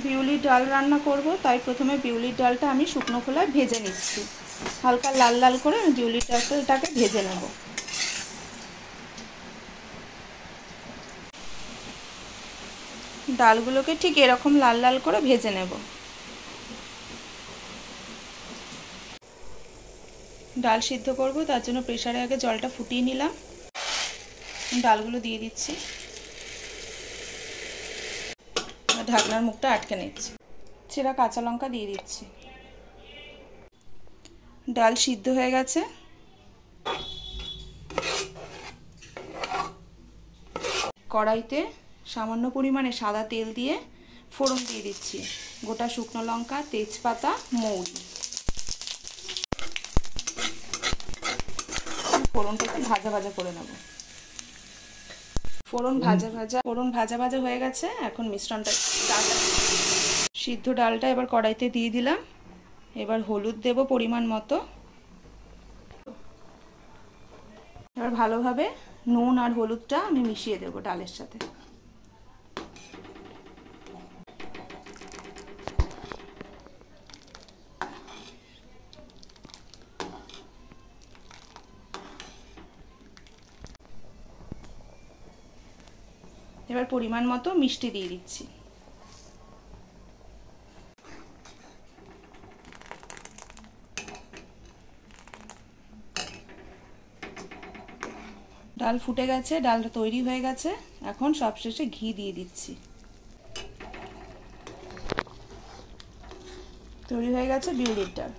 বিউলির ডাল রান্না করব, তাই প্রথমে বিউলির ডালটা আমি শুকনো খোলায় ভেজে নিচ্ছি। হালকা লাল লাল করে বিউলির ডালটাকে ভেজে নেব। ডালগুলোকে ঠিক এরকম লাল লাল করে ভেজে নেব। ডাল সিদ্ধ করব, তার জন্য প্রেসারে আগে জলটা ফুটিয়ে নিলাম। ডালগুলো দিয়ে দিচ্ছি, ঢাকনার মুখটা আটকে নিচ্ছি। চেরা কাঁচা লঙ্কা দিয়ে দিচ্ছি। ডাল সিদ্ধ হয়ে গেছে। কড়াইতে সামান্য পরিমাণে সাদা তেল দিয়ে ফোড়ন দিয়ে দিচ্ছি। গোটা শুকনো লঙ্কা, তেজপাতা, মৌরি। ফোড়নটা একটু ভাজা ভাজা করে নেব। ফোড়ন ভাজা ভাজা হয়ে গেছে। এখন মিশ্রণটা সিদ্ধ ডালটা এবার কড়াইতে দিয়ে দিলাম। এবার হলুদ দেব পরিমাণ মতো। এবার ভালোভাবে নুন আর হলুদটা আমি মিশিয়ে দেব ডালের সাথে। এবার পরিমাণ মতো মিষ্টি দিয়ে দিচ্ছি। ডাল ফুটে গেছে, ডালটা তৈরি হয়ে গেছে। এখন সবশেষে ঘি দিয়ে দিচ্ছি। তৈরি হয়ে গেছে বিউলির ডাল।